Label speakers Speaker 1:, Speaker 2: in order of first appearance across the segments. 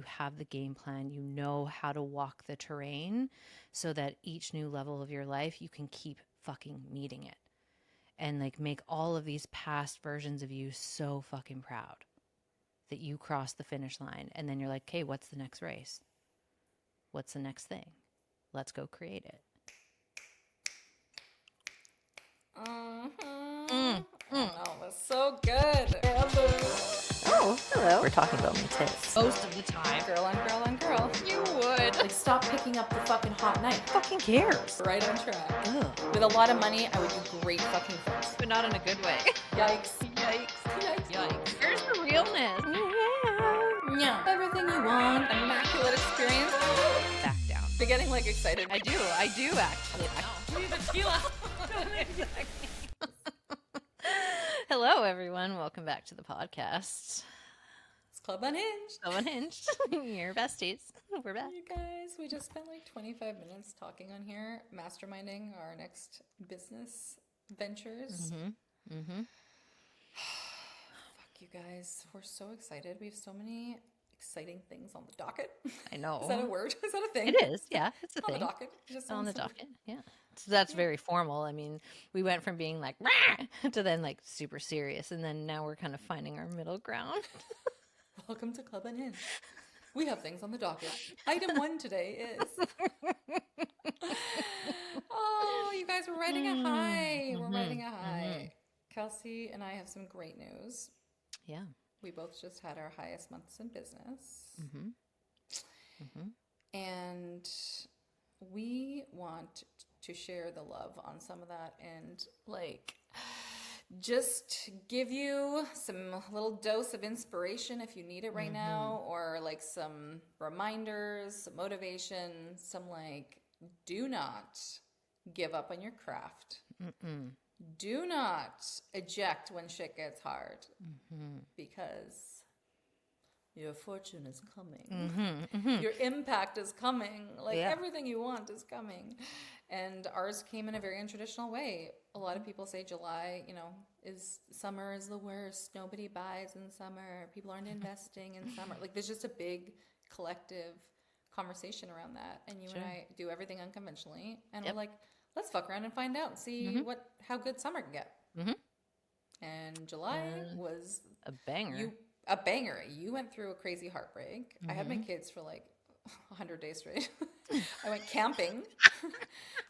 Speaker 1: have the game plan, you know how to walk the terrain so that each new level of your life, you can keep fucking meeting it and like make all of these past versions of you so fucking proud that you crossed the finish line. And then you're like, okay, what's the next race? What's the next thing? Let's go create it.
Speaker 2: Oh, that's so good.
Speaker 1: Oh, hello. We're talking about my tits.
Speaker 2: Most of the time. Girl on girl on girl.
Speaker 1: You would.
Speaker 2: Like, stop picking up the fucking hot knife.
Speaker 1: Fucking cares.
Speaker 2: Right on track.
Speaker 1: Ugh.
Speaker 2: With a lot of money, I would do great fucking things.
Speaker 1: But not in a good way.
Speaker 2: Yikes.
Speaker 1: Yikes.
Speaker 2: Yikes.
Speaker 1: Yikes. Where's the realness?
Speaker 2: Yeah. Everything you want. Immaculate experience.
Speaker 1: Back down.
Speaker 2: You're getting like excited.
Speaker 1: I do actually.
Speaker 2: We need tequila.
Speaker 1: Exactly. Hello, everyone. Welcome back to the podcast.
Speaker 2: It's Club Unhinged.
Speaker 1: Club Unhinged. Your besties. We're back.
Speaker 2: You guys, we just spent like 25 minutes talking on here, masterminding our next business ventures. Fuck you guys. We're so excited. We have so many exciting things on the docket.
Speaker 1: I know.
Speaker 2: Is that a word? Is that a thing?
Speaker 1: It is. Yeah, it's a
Speaker 2: on
Speaker 1: thing.
Speaker 2: The docket. Just
Speaker 1: On the docket. Yeah. So that's very formal. I mean, we went from being like rah! To then like super serious, and then now we're kind of finding our middle ground.
Speaker 2: Welcome to Club Unhinged. We have things on the docket. Item 1 today is. Oh, you guys, we're riding a high. We're riding a high. Kelsey and I have some great news.
Speaker 1: Yeah.
Speaker 2: We both just had our highest months in business. And we want to share the love on some of that and like just give you some little dose of inspiration if you need it right now, or like some reminders, some motivation, some like, do not give up on your craft. Do not eject when shit gets hard, because your fortune is coming. Your impact is coming. Like everything you want is coming. And ours came in a very untraditional way. A lot of people say July, summer is the worst. Nobody buys in summer. People aren't investing in summer. Like there's just a big collective conversation around that. And you and I do everything unconventionally. And we're like, let's fuck around and find out and see how good summer can get. And July was
Speaker 1: a banger.
Speaker 2: A banger. You went through a crazy heartbreak. I had my kids for like 100 days straight. I went camping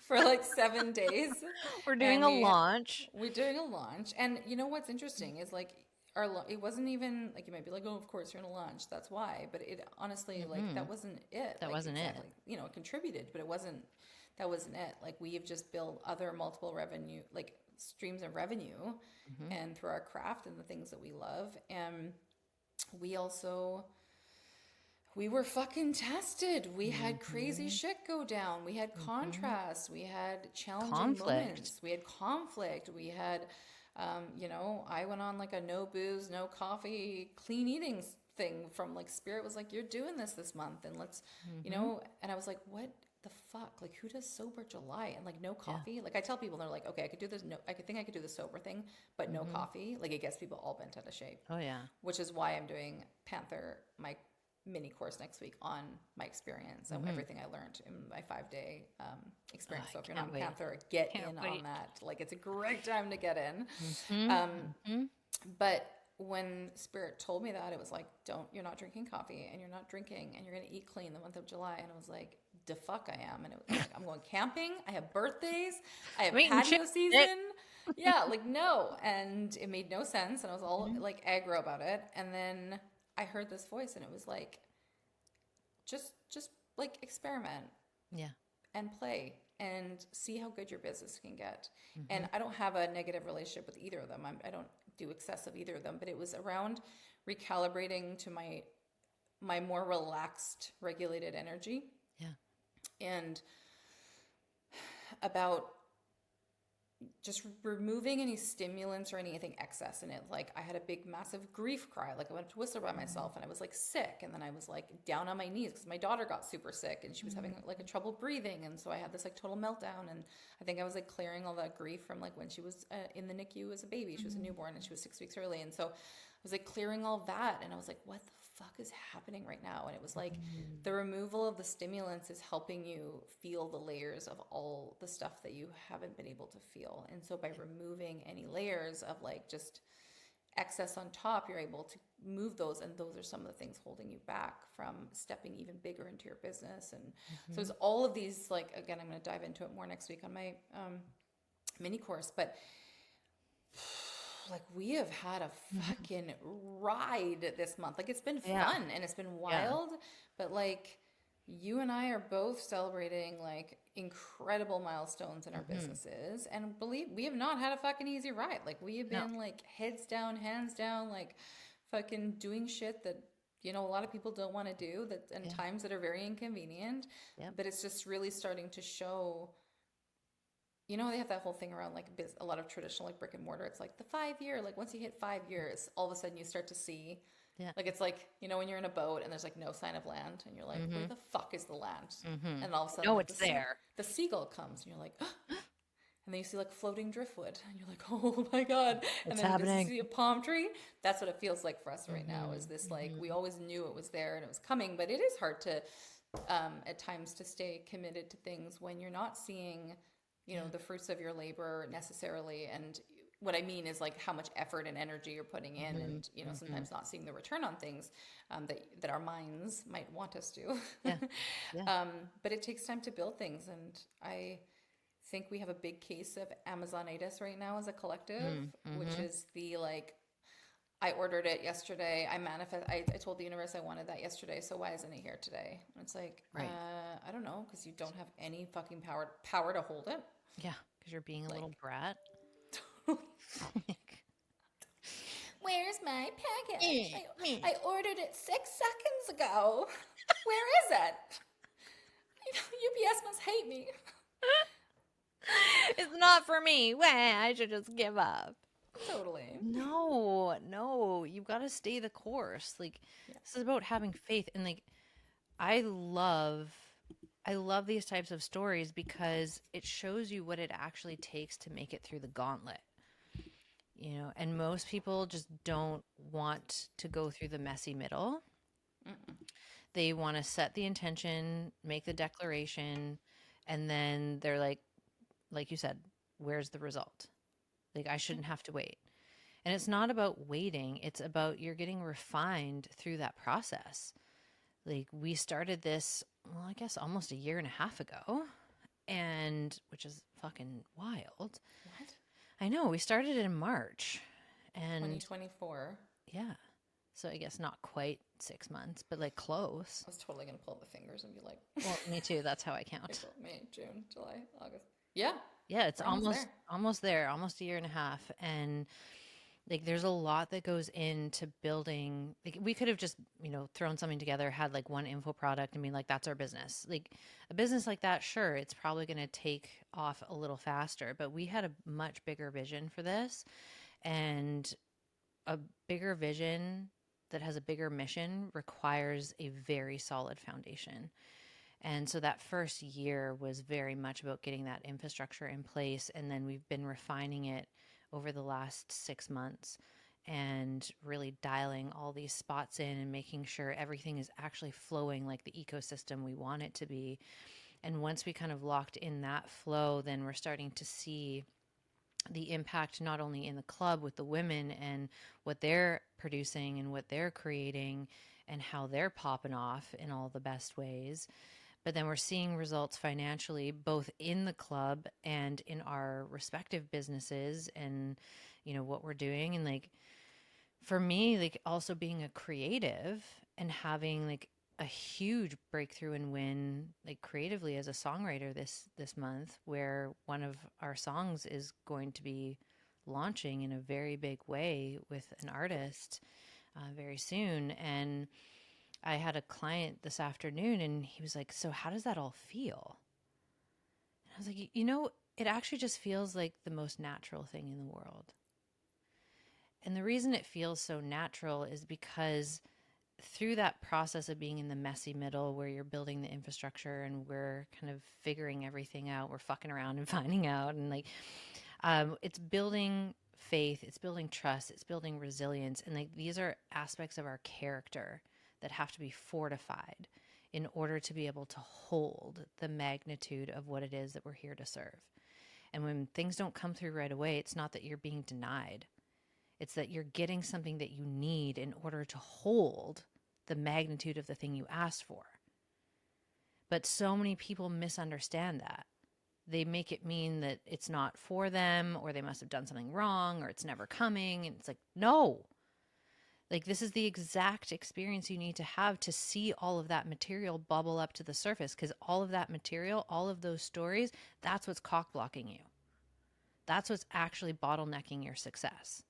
Speaker 2: for like 7 days.
Speaker 1: We're doing a launch.
Speaker 2: We're doing a launch. And you know what's interesting is like it wasn't even like, you might be like, oh, of course you're in a launch. That's why. But it honestly, like that wasn't it.
Speaker 1: That
Speaker 2: like,
Speaker 1: wasn't it.
Speaker 2: It contributed, but that wasn't it. Like we have just built other multiple revenue, like streams of revenue and through our craft and the things that we love. And we were fucking tested. We had crazy shit go down. We had contrast. We had challenging moments. We had conflict. We had, I went on like a no booze, no coffee, clean eating thing from like Spirit was like, you're doing this month. And let's, and I was like, what the fuck? Like who does sober July and like no coffee? Yeah. Like I tell people, they're like, okay, I could do this. No, I could do the sober thing, but no coffee. Like it gets people all bent out of shape.
Speaker 1: Oh yeah.
Speaker 2: Which is why I'm doing Panther, my mini course next week on my experience and everything I learned in my 5-day experience. So if you're not in Panther, get in on that. Like it's a great time to get in. But when Spirit told me that, it was like, you're not drinking coffee and you're not drinking and you're going to eat clean the month of July. And I was like, the fuck I am. And it was like, I'm going camping. I have birthdays. I have patio season. Yeah, like no. And it made no sense. And I was all like aggro about it. And then I heard this voice and it was like, just like experiment.
Speaker 1: Yeah.
Speaker 2: And play and see how good your business can get. And I don't have a negative relationship with either of them. I don't do excessive either of them, but it was around recalibrating to my more relaxed, regulated energy.
Speaker 1: Yeah.
Speaker 2: And about just removing any stimulants or anything excess in it. Like I had a big, massive grief cry. Like I went to Whistler by myself and I was like sick. And then I was like down on my knees because my daughter got super sick and she was having like a trouble breathing. And so I had this like total meltdown. And I think I was like clearing all that grief from like when she was in the NICU as a baby. She was a newborn and she was 6 weeks early. And so I was like clearing all that. And I was like, what the fuck is happening right now? And it was like
Speaker 1: Mm.
Speaker 2: the removal of the stimulants is helping you feel the layers of all the stuff that you haven't been able to feel. And so by removing any layers of like just excess on top, you're able to move those. And those are some of the things holding you back from stepping even bigger into your business. And so it's
Speaker 1: Mhm.
Speaker 2: all of these, like, again, I'm going to dive into it more next week on my mini course, but like we have had a
Speaker 1: Mhm.
Speaker 2: fucking ride this month. Like it's been
Speaker 1: Yeah.
Speaker 2: fun and it's been
Speaker 1: Yeah.
Speaker 2: wild, but like you and I are both celebrating like incredible milestones in our
Speaker 1: Mhm.
Speaker 2: businesses, and believe we have not had a fucking easy ride. Like we have
Speaker 1: No.
Speaker 2: been like heads down, hands down, like fucking doing shit that a lot of people don't want to do, that and
Speaker 1: Yeah.
Speaker 2: times that are very inconvenient,
Speaker 1: Yep.
Speaker 2: but it's just really starting to show. They have that whole thing around like a lot of traditional like brick and mortar. It's like the 5 year, like once you hit 5 years, all of a sudden you start to see,
Speaker 1: Yeah.
Speaker 2: like it's like, when you're in a boat and there's like no sign of land and you're like, where
Speaker 1: Mhm.
Speaker 2: the fuck is the land?
Speaker 1: Mhm.
Speaker 2: And all of a
Speaker 1: You
Speaker 2: sudden
Speaker 1: know
Speaker 2: like
Speaker 1: it's there.
Speaker 2: the seagull comes and you're like, and then you see like floating driftwood and you're like, oh my God. And
Speaker 1: It's
Speaker 2: then you
Speaker 1: happening.
Speaker 2: see a palm tree. That's what it feels like for us right now, is
Speaker 1: Mhm.
Speaker 2: this like, we
Speaker 1: Mhm.
Speaker 2: always knew it was there and it was coming, but it is hard to, at times, to stay committed to things when you're not seeing,
Speaker 1: Yeah.
Speaker 2: the fruits of your labor necessarily. And what I mean is like how much effort and energy you're putting in,
Speaker 1: Mhm.
Speaker 2: and
Speaker 1: Mhm.
Speaker 2: sometimes not seeing the return on things that our minds might want us to.
Speaker 1: Yeah. Yeah.
Speaker 2: But it takes time to build things, and I think we have a big case of Amazonitis right now as a collective,
Speaker 1: Mm.
Speaker 2: which
Speaker 1: Mhm.
Speaker 2: is the like, I ordered it yesterday. I told the universe I wanted that yesterday. So why isn't it here today? And it's like,
Speaker 1: Right.
Speaker 2: I don't know, because you don't have any fucking power to hold it.
Speaker 1: Yeah, because you're being a little
Speaker 2: Like,
Speaker 1: brat.
Speaker 2: where's my package?
Speaker 1: Meh,
Speaker 2: I
Speaker 1: meh.
Speaker 2: I ordered it 6 seconds ago. Where is it? UPS must hate me.
Speaker 1: It's not for me. Wah, I should just give up.
Speaker 2: Totally.
Speaker 1: No, no, you've got to stay the course. Like
Speaker 2: Yeah.
Speaker 1: this is about having faith, and like I love I love these types of stories because it shows you what it actually takes to make it through the gauntlet. And most people just don't want to go through the messy middle.
Speaker 2: Mm-mm.
Speaker 1: They want to set the intention, make the declaration, and then they're like you said, where's the result? Like I
Speaker 2: Yeah.
Speaker 1: shouldn't have to wait. And it's not about waiting, it's about you're getting refined through that process. Like we started this, well, I guess almost a year and a half ago, and which is fucking wild.
Speaker 2: What?
Speaker 1: I know, we started it in March. And
Speaker 2: 2024.
Speaker 1: yeah. So I guess not quite 6 months, but like close.
Speaker 2: I was totally gonna pull up the fingers and be like,
Speaker 1: Well, me too. That's how I count.
Speaker 2: April, May, June, July, August. Yeah,
Speaker 1: Yeah, it's
Speaker 2: we're almost
Speaker 1: almost
Speaker 2: there.
Speaker 1: almost there, almost a year and a half. And like there's a lot that goes into building. Like we could have just, thrown something together, had like one info product and been like, that's our business. Like a business like that, sure, it's probably going to take off a little faster, but we had a much bigger vision for this, and a bigger vision that has a bigger mission requires a very solid foundation. And so that first year was very much about getting that infrastructure in place. And then we've been refining it over the last 6 months and really dialing all these spots in and making sure everything is actually flowing like the ecosystem we want it to be. And once we kind of locked in that flow, then we're starting to see the impact not only in the club with the women and what they're producing and what they're creating and how they're popping off in all the best ways, but then we're seeing results financially both in the club and in our respective businesses, and what we're doing. And like for me, like also being a creative and having like a huge breakthrough and win like creatively as a songwriter this month, where one of our songs is going to be launching in a very big way with an artist very soon. And I had a client this afternoon and he was like, so how does that all feel? And I was like, it actually just feels like the most natural thing in the world. And the reason it feels so natural is because through that process of being in the messy middle where you're building the infrastructure and we're kind of figuring everything out, we're fucking around and finding out. And like, it's building faith, it's building trust, it's building resilience. And like, these are aspects of our character that have to be fortified in order to be able to hold the magnitude of what it is that we're here to serve. And when things don't come through right away, it's not that you're being denied. It's that you're getting something that you need in order to hold the magnitude of the thing you asked for. But so many people misunderstand that. They make it mean that it's not for them, or they must have done something wrong, or it's never coming. And it's like, no. Like, this is the exact experience you need to have to see all of that material bubble up to the surface, because all of that material, all of those stories, that's what's cock blocking you. That's what's actually bottlenecking your success,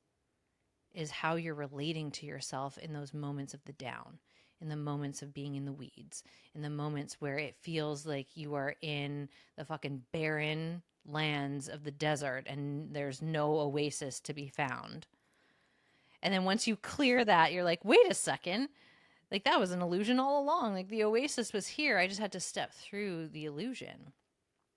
Speaker 1: is how you're relating to yourself in those moments of the down, in the moments of being in the weeds, in the moments where it feels like you are in the fucking barren lands of the desert and there's no oasis to be found. And then once you clear that, you're like, wait a second. Like, that was an illusion all along. Like, the oasis was here. I just had to step through the illusion.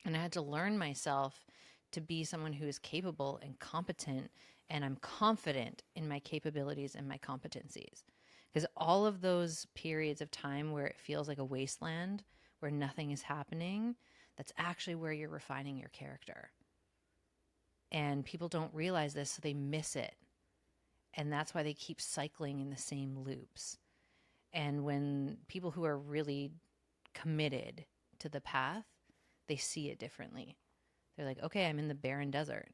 Speaker 1: And I had to learn myself to be someone who is capable and competent. And I'm confident in my capabilities and my competencies. Because all of those periods of time where it feels like a wasteland, where nothing is happening, that's actually where you're refining your character. And people don't realize this, so they miss it. And that's why they keep cycling in the same loops. And when people who are really committed to the path, they see it differently. They're like, okay, I'm in the barren desert.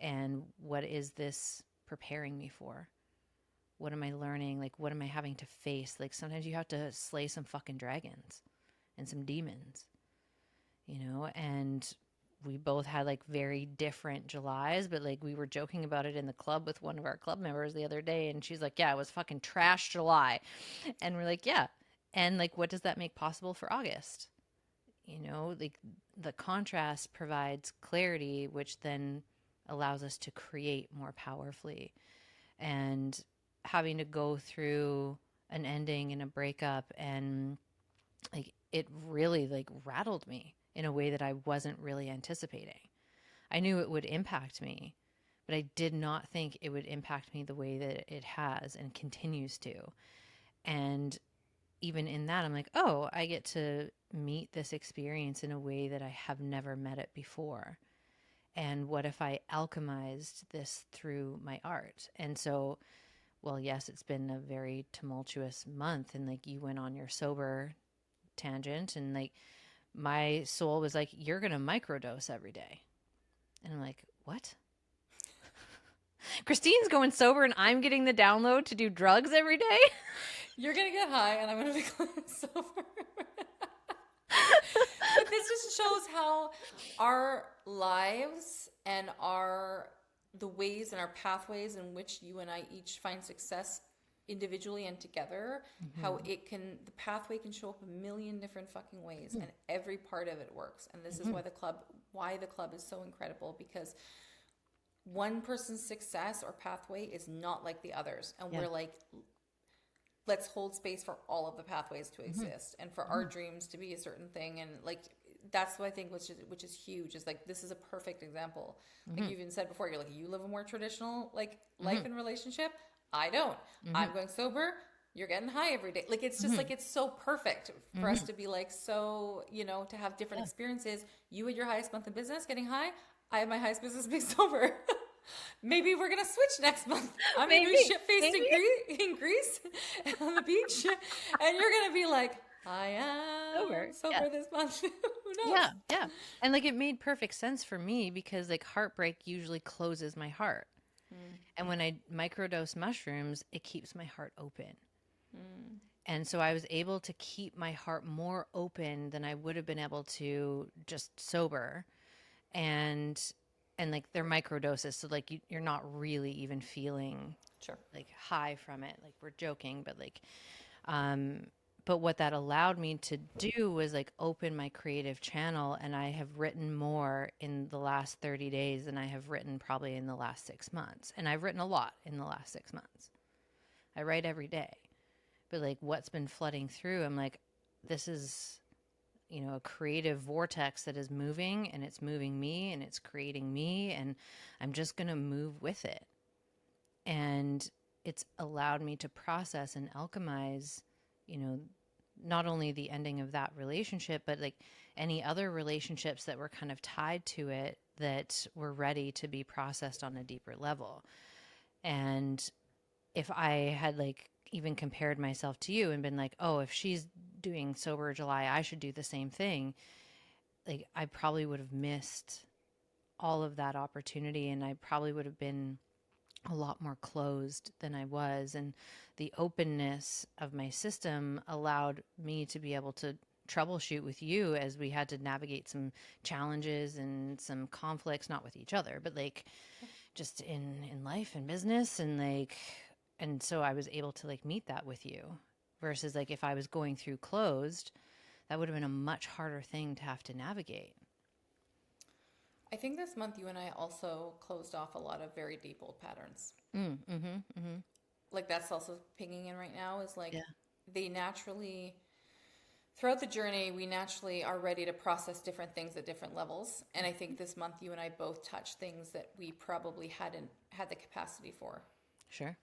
Speaker 1: And what is this preparing me for? What am I learning? Like, what am I having to face? Like, sometimes you have to slay some fucking dragons and some demons, you know? And we both had like very different Julys, but like we were joking about it in the club with one of our club members the other day. And she's like, yeah, it was fucking trash July. And we're like, yeah. And like, what does that make possible for August? You know, like the contrast provides clarity, which then allows us to create more powerfully. And having to go through an ending and a breakup, and like it really like rattled me in a way that I wasn't really anticipating. I knew it would impact me, but I did not think it would impact me the way that it has and continues to. And even in that, I'm like, oh, I get to meet this experience in a way that I have never met it before. And what if I alchemized this through my art? And so, well, yes, it's been a very tumultuous month. And like you went on your sober tangent, and like my soul was like, you're going to microdose every day. And I'm like, what? Christine's going sober and I'm getting the download to do drugs every day?
Speaker 2: You're going to get high and I'm going to be going sober. But this just shows how our lives and the ways and our pathways in which you and I each find success individually and together, how the pathway can show up a million different fucking ways, and every part of it works. And this is why the club is so incredible, because one person's success or pathway is not like the others. And we're like, let's hold space for all of the pathways to exist and for our dreams to be a certain thing. And like, that's what I think, which is huge, is like, this is a perfect example. Like you even said before, you're like, you live a more traditional like life and relationship. I don't. I'm going sober. You're getting high every day. Like, it's just like, it's so perfect for us to be like, so, you know, to have different experiences. You had your highest month in business getting high. I had my highest business being sober. Maybe we're going to switch next month. I'm going to be shit-faced in Greece on the beach. And you're going to be like, I am sober this month. Who knows?
Speaker 1: Yeah. And like, it made perfect sense for me, because like heartbreak usually closes my heart. And when I microdose mushrooms, it keeps my heart open. And so I was able to keep my heart more open than I would have been able to just sober. And like, they're microdoses, so like you're not really even feeling like high from it. Like, we're joking, but like but what that allowed me to do was like open my creative channel. And I have written more in the last 30 days than I have written probably in the last 6 months. And I've written a lot in the last 6 months. I write every day. But like, what's been flooding through, I'm like, this is, you know, a creative vortex that is moving, and it's moving me, and it's creating me, and I'm just going to move with it. And it's allowed me to process and alchemize you know, not only the ending of that relationship, but like any other relationships that were kind of tied to it that were ready to be processed on a deeper level. And if I had like even compared myself to you and been like, oh, if she's doing sober July, I should do the same thing, like I probably would have missed all of that opportunity, and I probably would have been a lot more closed than I was. And the openness of my system allowed me to be able to troubleshoot with you as we had to navigate some challenges and some conflicts, not with each other, but like just in life and business. And like, and so I was able to like meet that with you versus like if I was going through closed, that would have been a much harder thing to have to navigate.
Speaker 2: I think this month you and I also closed off a lot of very deep old patterns.
Speaker 1: Mm-hmm.
Speaker 2: Like that's also pinging in right now is like
Speaker 1: Yeah.
Speaker 2: they naturally throughout the journey we naturally are ready to process different things at different levels. And I think this month you and I both touched things that we probably hadn't had the capacity for.
Speaker 1: Sure.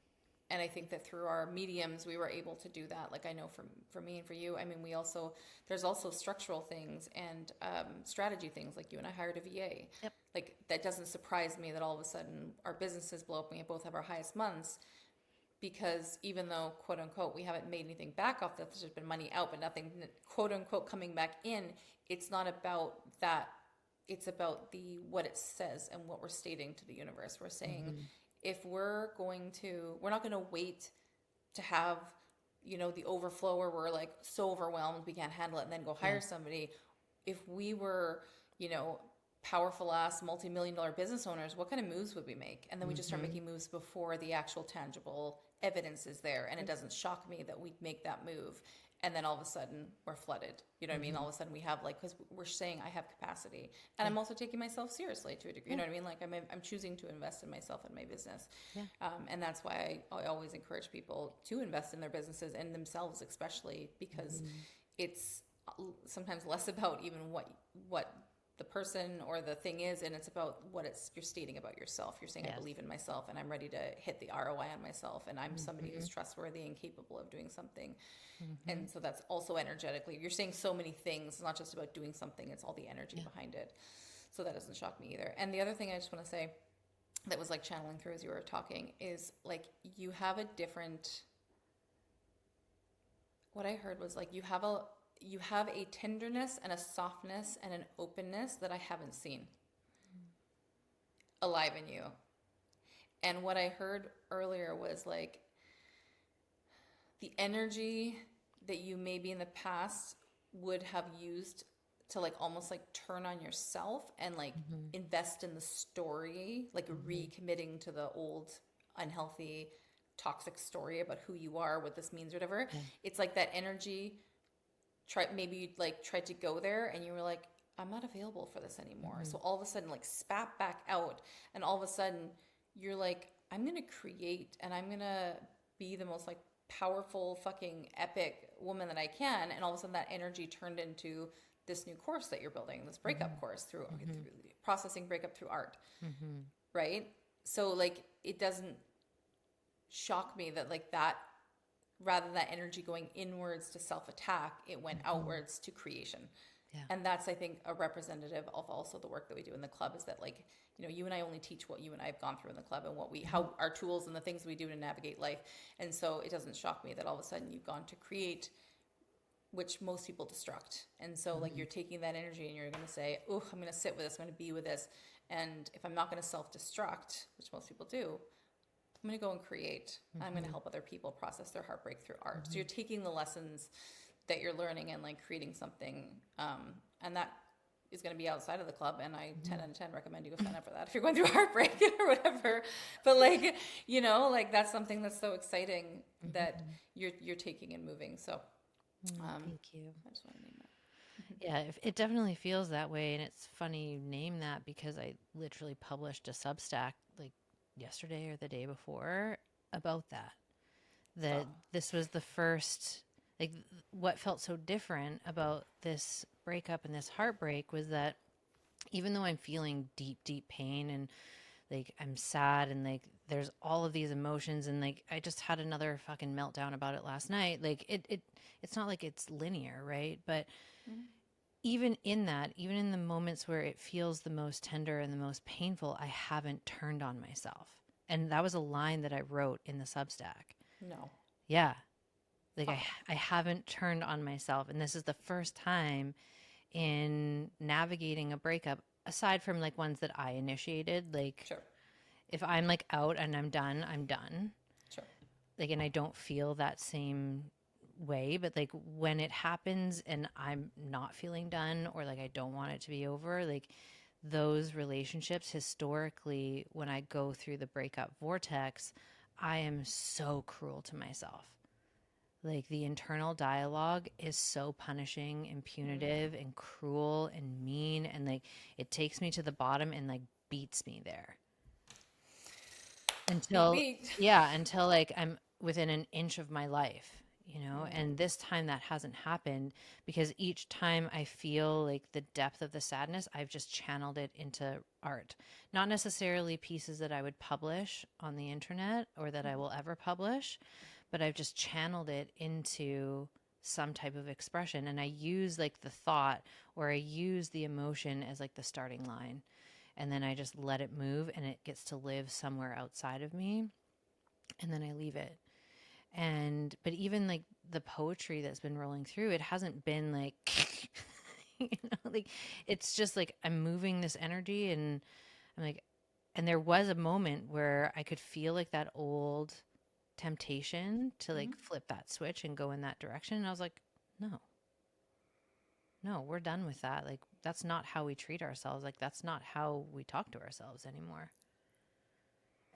Speaker 2: And I think that through our mediums we were able to do that. Like I know for me and for you, I mean, we also there's also structural things and strategy things. Like you and I hired a VA.
Speaker 1: Yep.
Speaker 2: Like that doesn't surprise me that all of a sudden our businesses blow up and we both have our highest months, because even though quote unquote we haven't made anything back off that, there's just been money out but nothing quote unquote coming back in. It's not about that. It's about the what it says and what we're stating to the universe. We're saying,
Speaker 1: Mm-hmm.
Speaker 2: if we're not going to wait to have, you know, the overflow where we're like so overwhelmed we can't handle it and then go
Speaker 1: Yeah.
Speaker 2: hire somebody. If we were, you know, powerful ass multi-million dollar business owners, what kind of moves would we make? And then we just start
Speaker 1: Mm-hmm.
Speaker 2: making moves before the actual tangible evidence is there. And it doesn't shock me that we'd make that move. And then all of a sudden we're flooded. You know what I mean?
Speaker 1: Mm-hmm.
Speaker 2: All of a sudden we have like, because we're saying I have capacity, and
Speaker 1: Yeah.
Speaker 2: I'm also taking myself seriously to a degree. You
Speaker 1: Yeah.
Speaker 2: know what I mean? Like I'm choosing to invest in myself and my business.
Speaker 1: Yeah.
Speaker 2: And that's why I always encourage people to invest in their businesses and themselves, especially because
Speaker 1: Mm-hmm.
Speaker 2: it's sometimes less about even what the person or the thing is, and it's about what it's you're stating about yourself. You're saying I
Speaker 1: Yes.
Speaker 2: believe in myself and I'm ready to hit the ROI on myself, and I'm somebody
Speaker 1: Mm-hmm.
Speaker 2: who's trustworthy and capable of doing something.
Speaker 1: Mm-hmm.
Speaker 2: And so that's also energetically you're saying so many things. It's not just about doing something, it's all the energy
Speaker 1: Yeah.
Speaker 2: behind it. So that doesn't shock me either. And the other thing I just want to say that was like channeling through as you were talking is like you have a different, what I heard was like you have a tenderness and a softness and an openness that I haven't seen alive in you. And what I heard earlier was like the energy that you maybe in the past would have used to like almost like turn on yourself and like
Speaker 1: Mm-hmm.
Speaker 2: invest in the story, like
Speaker 1: Mm-hmm.
Speaker 2: recommitting to the old unhealthy toxic story about who you are, what this means, whatever.
Speaker 1: Yeah.
Speaker 2: It's like that energy maybe you like tried to go there and you were like, I'm not available for this anymore.
Speaker 1: Mm-hmm.
Speaker 2: So all of a sudden like spat back out, and all of a sudden you're like, I'm gonna create and I'm gonna be the most like powerful fucking epic woman that I can. And all of a sudden that energy turned into this new course that you're building, this breakup course through processing breakup through art,
Speaker 1: Mm-hmm.
Speaker 2: right? So like it doesn't shock me that like that, rather than that energy going inwards to self-attack, it went outwards to creation.
Speaker 1: Yeah.
Speaker 2: And that's, I think, a representative of also the work that we do in the club, is that like, you know, you and I only teach what you and I have gone through in the club and what we how our tools and the things we do to navigate life. And so it doesn't shock me that all of a sudden you've gone to create, which most people destruct. And so like you're taking that energy and you're going to say, oh, I'm going to sit with this, I'm going to be with this, and if I'm not going to self-destruct, which most people do, I'm going to go and create. I'm going to help other people process their heartbreak through art. So you're taking the lessons that you're learning and like creating something, and that is going to be outside of the club. And I 10 out of 10 recommend you go sign up for that if you're going through heartbreak or whatever. But like, you know, like that's something that's so exciting that you're taking and moving. So
Speaker 1: Thank you.
Speaker 2: I just want to name that.
Speaker 1: Yeah, it definitely feels that way. And it's funny you name that because I literally published a Substack like yesterday or the day before about that. That
Speaker 2: Oh.
Speaker 1: this was the first, like, what felt so different about this breakup and this heartbreak was that even though I'm feeling deep, deep pain and like I'm sad and like there's all of these emotions, and like I just had another fucking meltdown about it last night. Like it's not like it's linear, right? But even in that, even in the moments where it feels the most tender and the most painful, I haven't turned on myself. And that was a line that I wrote in the Substack.
Speaker 2: No.
Speaker 1: Yeah. Like
Speaker 2: Fuck.
Speaker 1: I haven't turned on myself. And this is the first time in navigating a breakup, aside from like ones that I initiated, like
Speaker 2: Sure.
Speaker 1: if I'm like out and I'm done, I'm done.
Speaker 2: Sure.
Speaker 1: Like, and I don't feel that same way, but like when it happens and I'm not feeling done or like I don't want it to be over, like those relationships historically, when I go through the breakup vortex, I am so cruel to myself. Like the internal dialogue is so punishing and punitive and cruel and mean, and like it takes me to the bottom and like beats me there
Speaker 2: Beat
Speaker 1: until,
Speaker 2: beat.
Speaker 1: yeah, until like I'm within an inch of my life, you know. And this time that hasn't happened, because each time I feel like the depth of the sadness, I've just channeled it into art. Not necessarily pieces that I would publish on the internet or that I will ever publish, but I've just channeled it into some type of expression, and I use like the thought or I use the emotion as like the starting line, and then I just let it move and it gets to live somewhere outside of me, and then I leave it. And but even like the poetry that's been rolling through, it hasn't been like like it's just like I'm moving this energy, and I'm like, and there was a moment where I could feel like that old temptation to like flip that switch and go in that direction, and I was like, no, no, we're done with that. Like that's not how we treat ourselves. Like that's not how we talk to ourselves anymore.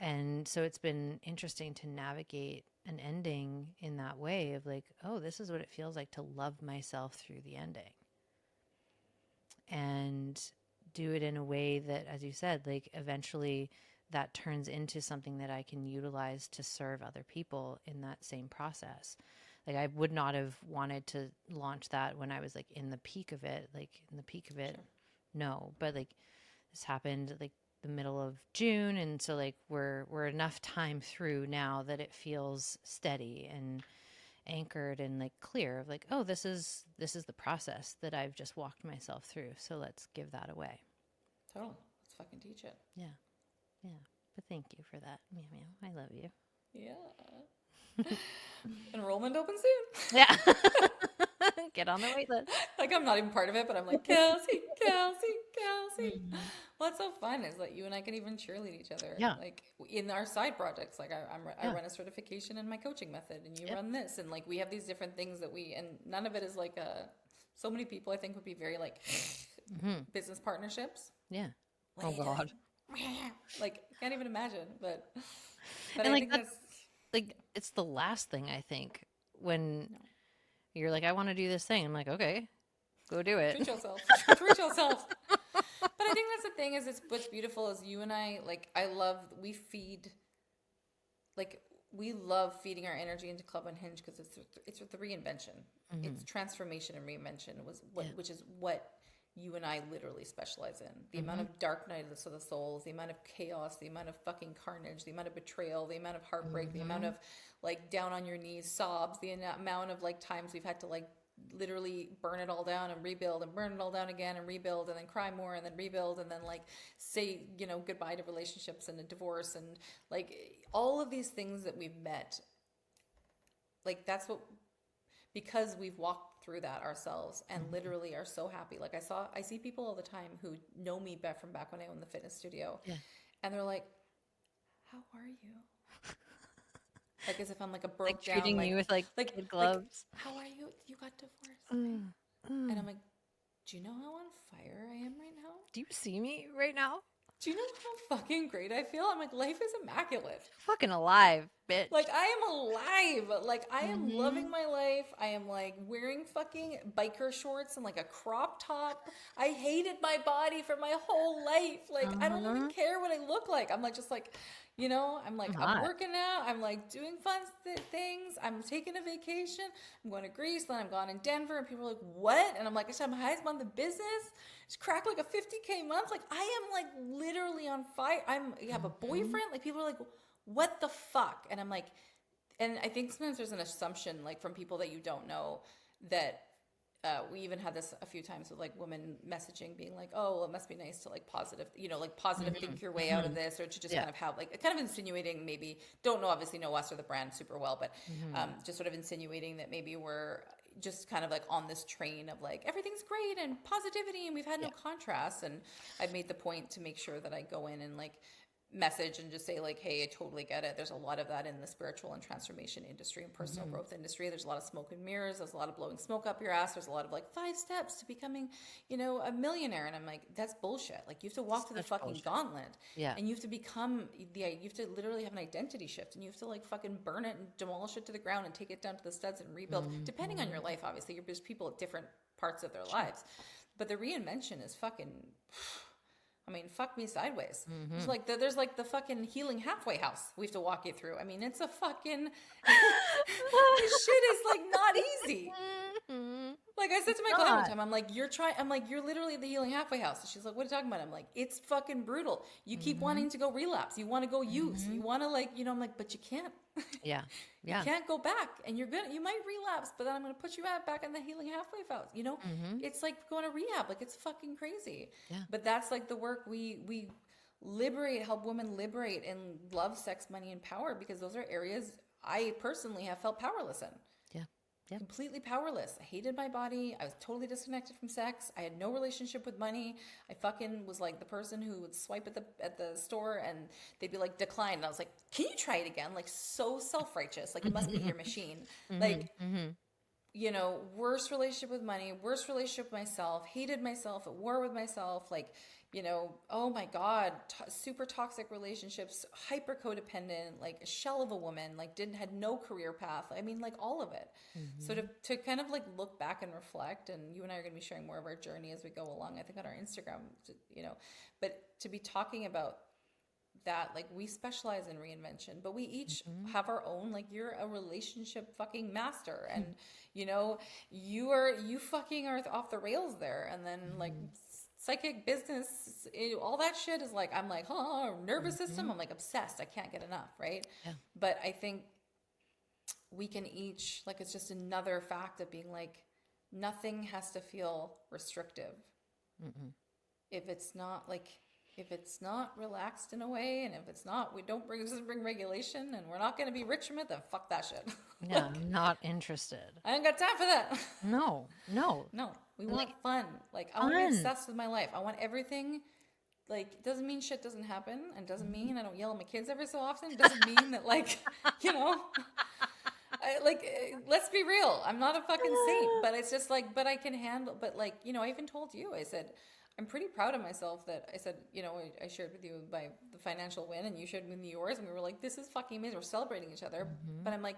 Speaker 1: And so it's been interesting to navigate an ending in that way of like, oh, this is what it feels like to love myself through the ending. And do it in a way that, as you said, like eventually that turns into something that I can utilize to serve other people in that same process. Like I would not have wanted to launch that when I was like in the peak of it,
Speaker 2: Sure.
Speaker 1: no, but like this happened like the middle of June, and so like we're enough time through now that it feels steady and anchored and like clear of like, oh, this is the process that I've just walked myself through. So let's give that away.
Speaker 2: Totally. Let's fucking teach it.
Speaker 1: Yeah. Yeah. But thank you for that. Meow meow. I love you.
Speaker 2: Yeah. Enrollment open soon.
Speaker 1: Yeah. Get on the wait list.
Speaker 2: Like I'm not even part of it, but I'm like Kelsey, Kelsey, Kelsey. What's so fun is that you and I can even cheerlead each other,
Speaker 1: Yeah.
Speaker 2: like in our side projects. Like I
Speaker 1: Yeah.
Speaker 2: run a certification in my coaching method, and you
Speaker 1: Yep.
Speaker 2: run this, and like we have these different things that we, and none of it is like a. So many people I think would be very like business partnerships.
Speaker 1: Yeah. Oh
Speaker 2: Like,
Speaker 1: God.
Speaker 2: like can't even imagine, but
Speaker 1: And
Speaker 2: I
Speaker 1: like
Speaker 2: think
Speaker 1: that's
Speaker 2: that's
Speaker 1: like it's the last thing I think when
Speaker 2: no.
Speaker 1: you're like, I want to do this thing. I'm like, okay, go do it.
Speaker 2: Treat yourself. Treat yourself. But I think that's the thing is it's what's beautiful is you and I like I love we feed like we love feeding our energy into Club Unhinged because it's the reinvention. It's transformation and reinvention was what
Speaker 1: Yeah.
Speaker 2: which is what you and I literally specialize in. The amount of dark night of the souls, the amount of chaos, the amount of fucking carnage, the amount of betrayal, the amount of heartbreak, the amount of like down on your knees sobs, the amount of like times we've had to like literally burn it all down and rebuild and burn it all down again and rebuild and then cry more and then rebuild and then like say goodbye to relationships and a divorce and like all of these things that we've met, like that's what, because we've walked through that ourselves and literally are so happy. Like I see people all the time who know me back from back when I owned the fitness studio,
Speaker 1: Yeah.
Speaker 2: and they're like, how are you? Like as if I'm like a
Speaker 1: Like
Speaker 2: broke down
Speaker 1: treating you with like kid
Speaker 2: like
Speaker 1: gloves.
Speaker 2: how are you? You got divorced, right?
Speaker 1: Mm,
Speaker 2: And
Speaker 1: mm.
Speaker 2: I'm like, do you know how on fire I am right now?
Speaker 1: Do you see me right now?
Speaker 2: Do you know how fucking great I feel? I'm like, life is immaculate.
Speaker 1: Fucking alive, bitch.
Speaker 2: Like, I am alive. Like, I am
Speaker 1: Mm-hmm.
Speaker 2: loving my life. I am like wearing fucking biker shorts and like a crop top. I hated my body for my whole life. Like, I don't even
Speaker 1: Uh-huh.
Speaker 2: care what I look like. I'm like, just like, I'm like,
Speaker 1: I'm
Speaker 2: I'm
Speaker 1: hot.
Speaker 2: working out. I'm like doing fun things. I'm taking a vacation. I'm going to Greece. Then I'm gone in Denver. And people are like, what? And I'm like, I'm highest on the business. Just cracked like a 50K month. Like, I am like literally on fire. You have a boyfriend. Like, people are like, what the fuck? And I'm like, and I think sometimes there's an assumption, like from people that you don't know, that we even had this a few times with like women messaging being like, oh, well, it must be nice to like positive, like positive think your way out of this, or to just
Speaker 1: Yeah.
Speaker 2: kind of have like kind of insinuating, maybe don't know, obviously know us or the brand super well, but just sort of insinuating that maybe we're just kind of like on this train of like everything's great and positivity and we've had no
Speaker 1: Yeah.
Speaker 2: contrast. And I've made the point to make sure that I go in and like message and just say like, hey, I totally get it. There's a lot of that in the spiritual and transformation industry and personal growth industry. There's a lot of smoke and mirrors. There's a lot of blowing smoke up your ass. There's a lot of like 5 steps to becoming, a millionaire. And I'm like, that's bullshit. Like you have to walk through the
Speaker 1: Such
Speaker 2: fucking
Speaker 1: bullshit.
Speaker 2: gauntlet,
Speaker 1: Yeah.
Speaker 2: and you have to become you have to literally have an identity shift, and you have to like fucking burn it and demolish it to the ground and take it down to the studs and rebuild, depending on your life. Obviously, there's people at different parts of their lives, but the reinvention is fucking, I mean, fuck me sideways. There's like the fucking healing halfway house we have to walk you through. I mean, it's a fucking this shit is like not easy. Like I said to my client one time, I'm like, you're literally the healing halfway house. And she's like, what are you talking about? I'm like, it's fucking brutal. You keep wanting to go relapse. You want to go use. You want to like, I'm like, but you can't.
Speaker 1: Yeah.
Speaker 2: You
Speaker 1: Yeah.
Speaker 2: can't go back, and you might relapse, but then I'm going to put you back in the healing halfway house. It's like going to rehab. Like it's fucking crazy.
Speaker 1: Yeah.
Speaker 2: But that's like the work we liberate, help women liberate in love, sex, money, and power, because those are areas I personally have felt powerless in.
Speaker 1: Yeah. Yeah.
Speaker 2: Completely powerless. I hated my body. I was totally disconnected from sex. I had no relationship with money. I fucking was like the person who would swipe at the store and they'd be like, decline. And I was like, can you try it again? Like so self-righteous. Like it must be your machine. Like, worst relationship with money, worst relationship with myself, hated myself, at war with myself, like, oh my God, super toxic relationships, hyper codependent, like a shell of a woman, like had no career path. I mean, like all of it. So to kind of like look back and reflect, and you and I are going to be sharing more of our journey as we go along, I think on our Instagram, but to be talking about that, like we specialize in reinvention, but we each have our own, like you're a relationship fucking master, and you fucking are off the rails there, and then like psychic business, all that shit is like, I'm like, nervous system, I'm like obsessed, I can't get enough, right?
Speaker 1: Yeah.
Speaker 2: But I think we can each, like, it's just another fact of being like, nothing has to feel restrictive if it's not relaxed in a way, and if it's not, doesn't bring regulation, and we're not going to be rich from it, then fuck that shit.
Speaker 1: Yeah. I'm not interested.
Speaker 2: I ain't got time for that.
Speaker 1: No.
Speaker 2: No, we want fun. Like I want to be obsessed with my life. I want everything. Like, it doesn't mean shit doesn't happen, and doesn't mean I don't yell at my kids every so often. It doesn't mean that let's be real. I'm not a fucking saint, but it's just like, but I can handle. But like, I even told you, I said, I'm pretty proud of myself that I said, I shared with you the financial win, and you shared with me yours, and we were like, this is fucking amazing. We're celebrating each other. But I'm like,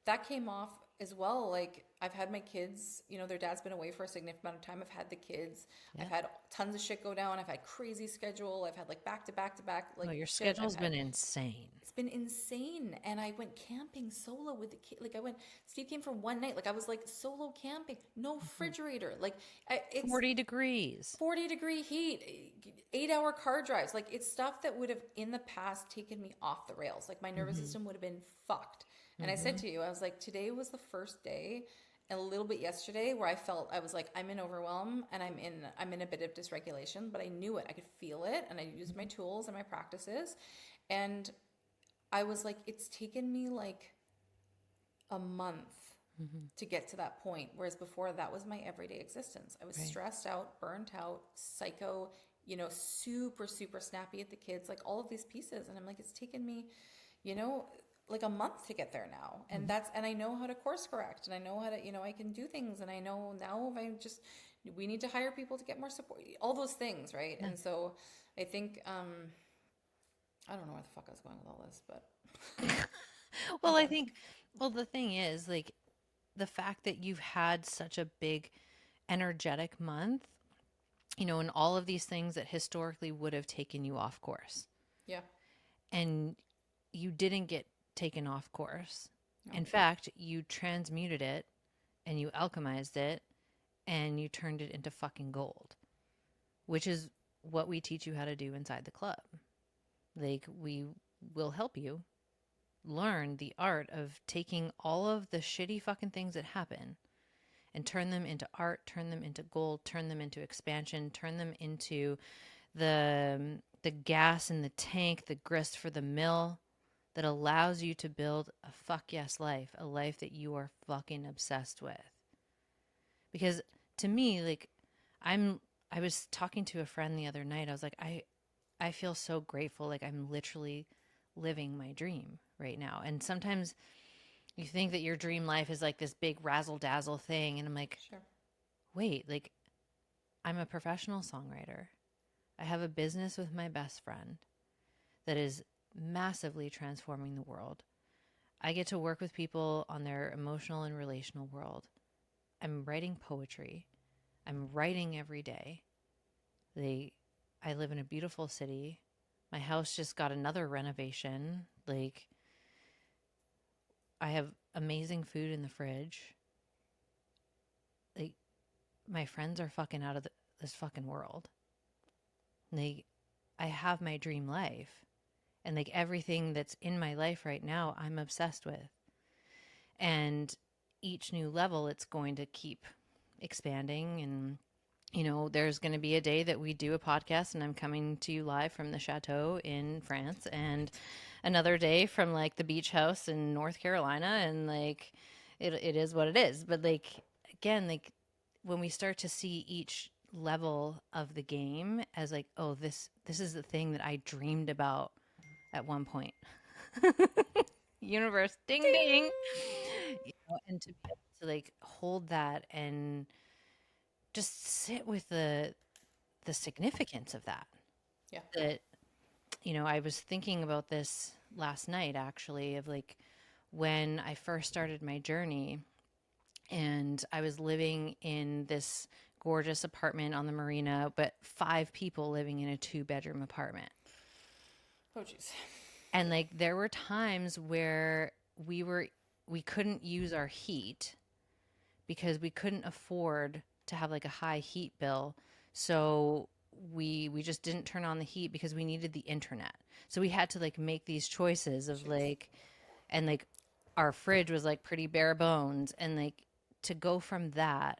Speaker 2: that came off as well. Like I've had my kids, their dad's been away for a significant amount of time. I've had the kids. Yeah. I've had tons of shit go down. I've had crazy schedule. I've had like back to back to back. Like
Speaker 1: your schedule's been insane.
Speaker 2: It's been insane. And I went camping solo with the kid. Like Steve came for one night. Like I was like solo camping, no refrigerator. Like it's
Speaker 1: 40 degrees,
Speaker 2: 40-degree heat, 8-hour car drives. Like it's stuff that would have in the past taken me off the rails. Like my nervous system would have been fucked. And I said to you, I was like, today was the first day, and a little bit yesterday, where I was like, I'm in overwhelm and I'm in a bit of dysregulation, but I knew it. I could feel it, and I used my tools and my practices. And I was like, it's taken me like a month to get to that point. Whereas before, that was my everyday existence. I was stressed out, burnt out, psycho, super, super snappy at the kids, like all of these pieces. And I'm like, it's taken me, like a month to get there now. And and I know how to course correct, and I know how to, I can do things, and I know now if we need to hire people to get more support, all those things. Right. Yeah. And so I think, I don't know where the fuck I was going with all this, but.
Speaker 1: Well, I think, the thing is like the fact that you've had such a big energetic month, and all of these things that historically would have taken you off course.
Speaker 2: Yeah.
Speaker 1: And you didn't get taken off course. No. In fact, you transmuted it and you alchemized it and you turned it into fucking gold, which is what we teach you how to do inside the club. Like we will help you learn the art of taking all of the shitty fucking things that happen and turn them into art, turn them into gold, turn them into expansion, turn them into the gas in the tank, the grist for the mill that allows you to build a fuck yes life, a life that you are fucking obsessed with. Because to me, like I'm I was talking to a friend the other night. I was like, I feel so grateful. Like I'm literally living my dream right now. And sometimes you think that your dream life is like this big razzle dazzle thing. And I'm like,
Speaker 2: Sure.
Speaker 1: wait, like I'm a professional songwriter. I have a business with my best friend that is massively transforming the world. I get to work with people on their emotional and relational world. I'm writing poetry. I'm writing every day. They I live in a beautiful city. My house just got another renovation. Like I have amazing food in the fridge. Like my friends are fucking out of this fucking world. They I have my dream life. And like everything that's in my life right now, I'm obsessed with. And each new level, it's going to keep expanding. And, there's going to be a day that we do a podcast and I'm coming to you live from the chateau in France, and another day from like the beach house in North Carolina. And like, it is what it is. But like, again, like when we start to see each level of the game as like, oh, this is the thing that I dreamed about at one point. Universe, ding ding. And to be able to like hold that and just sit with the significance of that.
Speaker 2: Yeah.
Speaker 1: That I was thinking about this last night actually, of like when I first started my journey and I was living in this gorgeous apartment on the marina, but 5 people living in a 2-bedroom apartment.
Speaker 2: Oh, jeez.
Speaker 1: And like there were times where we couldn't use our heat because we couldn't afford to have like a high heat bill. So we just didn't turn on the heat because we needed the internet. So we had to like make these choices of
Speaker 2: Jeez.
Speaker 1: like, and like our fridge was like pretty bare bones, and like to go from that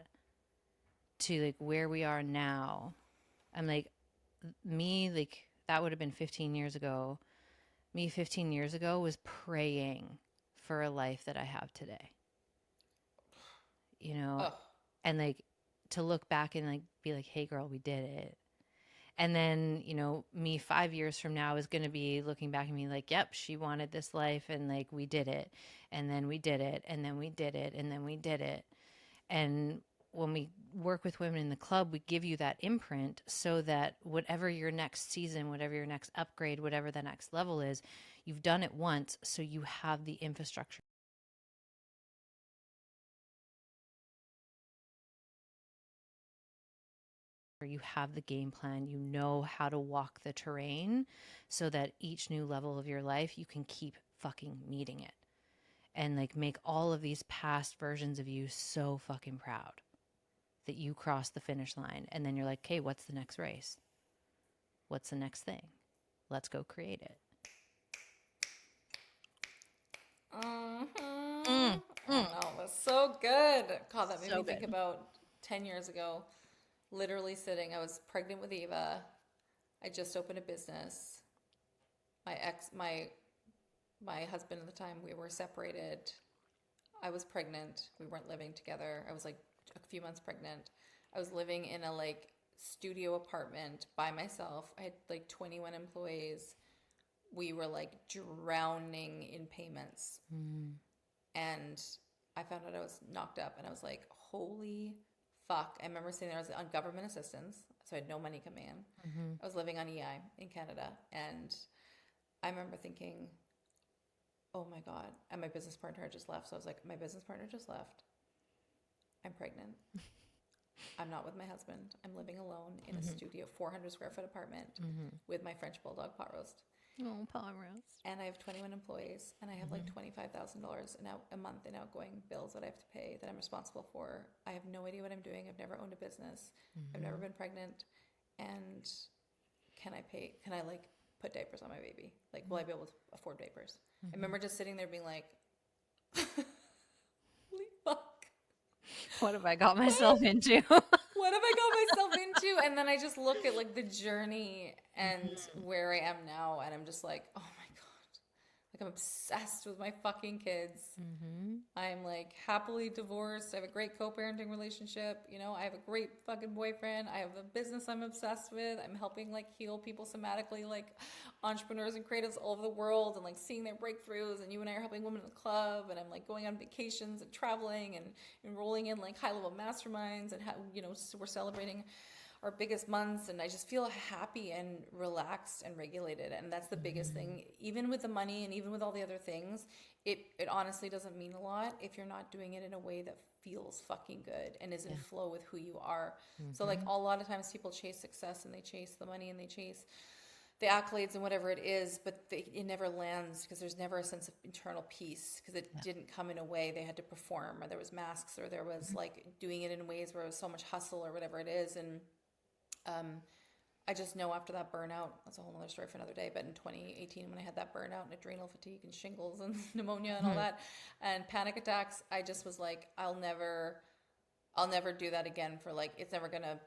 Speaker 1: to like where we are now. I'm like me like that would have been 15 years ago. Me 15 years ago was praying for a life that I have today. You know,
Speaker 2: Oh,
Speaker 1: and like to look back and like be like, hey girl, we did it. And then, me 5 years from now is going to be looking back at me like, yep, she wanted this life and like we did it. And then we did it. And then we did it. And then we did it. And when we work with women in the club, we give you that imprint so that whatever your next season, whatever your next upgrade, whatever the next level is, you've done it once. So you have the infrastructure. You have the game plan, you know how to walk the terrain so that each new level of your life, you can keep fucking meeting it and like make all of these past versions of you so fucking proud that you cross the finish line. And then you're like, okay, what's the next race? What's the next thing? Let's go create it.
Speaker 2: mm-hmm.
Speaker 1: Mm,
Speaker 2: I
Speaker 1: mm.
Speaker 2: know. It was so good. God, that made me
Speaker 1: So
Speaker 2: think
Speaker 1: good.
Speaker 2: about 10 years ago. Literally sitting, I was pregnant with Eva. I just opened a business. My ex, my husband at the time, we were separated. I was pregnant. We weren't living together. I was like a few months pregnant. I was living in a like studio apartment by myself. I had like 21 employees. We were like drowning in payments.
Speaker 1: Mm,
Speaker 2: And I found out I was knocked up and I was like, holy fuck. I remember sitting there, I was on government assistance, so I had no money coming in.
Speaker 1: mm-hmm.
Speaker 2: I was living on EI in Canada. And I remember thinking, oh my God. And my business partner had just left. So I was like, my business partner just left. I'm pregnant. I'm not with my husband. I'm living alone in a
Speaker 1: Mm-hmm.
Speaker 2: studio, 400 square foot apartment
Speaker 1: Mm-hmm.
Speaker 2: with my French bulldog pot roast.
Speaker 1: Oh, Pomerose.
Speaker 2: And I have 21 employees, and I have like
Speaker 1: Mm-hmm.
Speaker 2: $25,000 a month in outgoing bills that I have to pay that I'm responsible for. I have no idea what I'm doing. I've never owned a business. I've never
Speaker 1: Mm-hmm.
Speaker 2: been pregnant. And can I put diapers on my baby? Like, will I be able to afford diapers? I
Speaker 1: Mm-hmm.
Speaker 2: remember just sitting there being like, holy fuck.
Speaker 1: What have I got myself into?
Speaker 2: What have I got myself into? And then I just look at like the journey and
Speaker 1: Mm-hmm.
Speaker 2: where I am now, and I'm just like, oh my God. Like, I'm obsessed with my fucking kids.
Speaker 1: Mm-hmm.
Speaker 2: I'm like happily divorced. I have a great co-parenting relationship. You know, I have a great fucking boyfriend. I have a business I'm obsessed with. I'm helping like heal people somatically, like entrepreneurs and creatives all over the world, and like seeing their breakthroughs. And you and I are helping women in the club. And I'm like going on vacations and traveling and enrolling in like high level masterminds. And you know, so we're celebrating our biggest months, and I just feel happy and relaxed and regulated, and that's the biggest thing. Even with the money and even with all the other things, it honestly doesn't mean a lot if you're not doing it in a way that feels fucking good and is in
Speaker 1: Yeah.
Speaker 2: flow with who you are. So like
Speaker 1: Mm-hmm.
Speaker 2: a lot of times people chase success and they chase the money and they chase the accolades and whatever it is, but it never lands because there's never a sense of internal peace because it
Speaker 1: Yeah.
Speaker 2: didn't come in a way they had to perform, or there was masks, or there was like doing it in ways where it was so much hustle or whatever it is. And um, I just know after that burnout, that's a whole other story for another day, but in 2018, when I had that burnout and adrenal fatigue and shingles and pneumonia and all
Speaker 1: Mm-hmm.
Speaker 2: that and panic attacks, I just was like, I'll never do that again. For like, it's never gonna,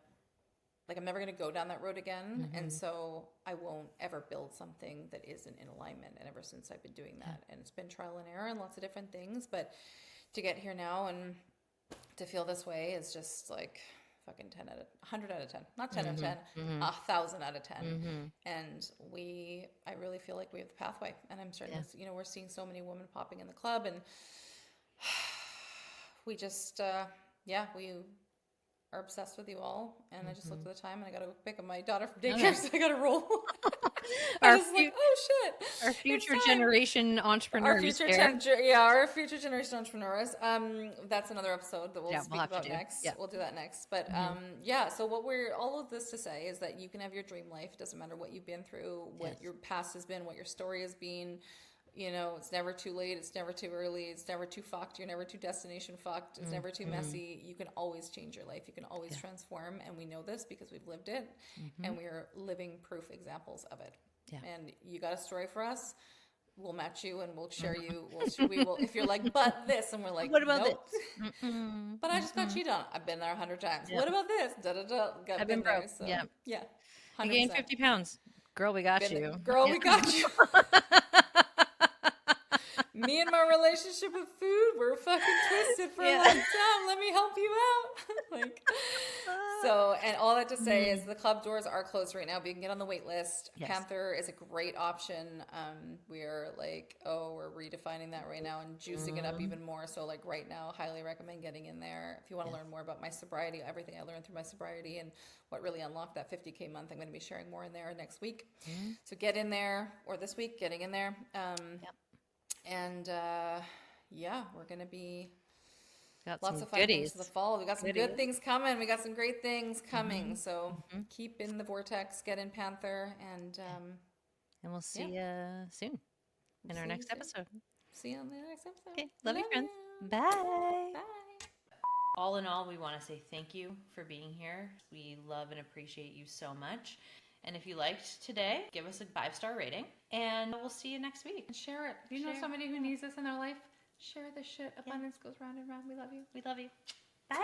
Speaker 2: like, I'm never gonna go down that road again. And
Speaker 1: Mm-hmm.
Speaker 2: so I won't ever build something that isn't in alignment. And ever since I've been doing
Speaker 1: Yeah.
Speaker 2: that, and it's been trial and error and lots of different things, but to get here now and to feel this way is just like fucking 10 out of 100 out of 10, not 10 out of 10,
Speaker 1: Mm-hmm. Mm-hmm.
Speaker 2: 1,000 out of 10.
Speaker 1: Mm-hmm.
Speaker 2: And I really feel like we have the pathway, and I'm starting
Speaker 1: Yeah.
Speaker 2: to, you know, we're seeing so many women popping in the club, and we just yeah, we are obsessed with you all. And I just
Speaker 1: Mm-hmm.
Speaker 2: looked at the time and I gotta go pick up my daughter from
Speaker 1: Oh,
Speaker 2: daycare,
Speaker 1: yeah.
Speaker 2: so I gotta roll. I
Speaker 1: Our
Speaker 2: just like, oh shit,
Speaker 1: our
Speaker 2: it's
Speaker 1: future
Speaker 2: time.
Speaker 1: generation entrepreneurs here.
Speaker 2: Our future generation entrepreneurs. That's another episode that we'll
Speaker 1: Yeah, we'll
Speaker 2: speak
Speaker 1: have to
Speaker 2: about
Speaker 1: do.
Speaker 2: next.
Speaker 1: Yeah.
Speaker 2: We'll do that next. But
Speaker 1: Mm-hmm.
Speaker 2: yeah. So what we're all of this to say is that you can have your dream life. It doesn't matter what you've been through, what
Speaker 1: Yes.
Speaker 2: your past has been, what your story has been. You know, it's never too late. It's never too early. It's never too fucked. You're never too destination fucked. It's never too
Speaker 1: Mm-hmm.
Speaker 2: messy. You can always change your life. You can always
Speaker 1: Yeah.
Speaker 2: transform. And we know this because we've lived it,
Speaker 1: Mm-hmm.
Speaker 2: and we are living proof examples of it.
Speaker 1: Yeah.
Speaker 2: And you got a story for us, we'll match you and we'll share you. We will, if you're like, but this, and we're like,
Speaker 1: What about this?
Speaker 2: nope.
Speaker 1: Mm-mm.
Speaker 2: But I just got
Speaker 1: Mm-mm.
Speaker 2: cheated on. I've been there 100 times.
Speaker 1: Yeah.
Speaker 2: What about this? Da da da.
Speaker 1: I've
Speaker 2: Got
Speaker 1: been
Speaker 2: been there.
Speaker 1: broke.
Speaker 2: So
Speaker 1: Yeah.
Speaker 2: yeah,
Speaker 1: You
Speaker 2: 100%.
Speaker 1: gained 50 pounds. Girl, we got
Speaker 2: Been
Speaker 1: you.
Speaker 2: girl,
Speaker 1: Yeah.
Speaker 2: we got you. Me and my relationship with food were fucking twisted for a
Speaker 1: Yeah.
Speaker 2: long time. Let me help you out. Like, so, and all that to say is the club doors are closed right now, but you can get on the wait list.
Speaker 1: Yes.
Speaker 2: Panther is a great option. We're like, we're redefining that right now and juicing it up even more. So like right now, highly recommend getting in there. If you want to learn more about my sobriety, everything I learned through my sobriety and what really unlocked that 50K month, I'm going to be sharing more in there next week. So get in there, or this week, getting in there.
Speaker 1: Yep.
Speaker 2: And yeah, we're going to be
Speaker 1: Got
Speaker 2: lots
Speaker 1: some
Speaker 2: of fun things
Speaker 1: goodies.
Speaker 2: for the fall. We got some good things coming. We got some great things coming. So keep in the vortex, get in Panther, and
Speaker 1: And we'll see you soon in our
Speaker 2: see you
Speaker 1: next
Speaker 2: soon.
Speaker 1: episode.
Speaker 2: See you on the next episode.
Speaker 1: Okay. Love you, friends.
Speaker 2: You.
Speaker 1: Bye.
Speaker 2: Bye.
Speaker 1: All in all, we want to say thank you for being here. We love and appreciate you so much. And if you liked today, give us a 5-star rating. And we'll see you next week.
Speaker 2: And share it. If you know somebody who needs this in their life, share this shit. Abundance goes round and round. We love you.
Speaker 1: We love you. Bye.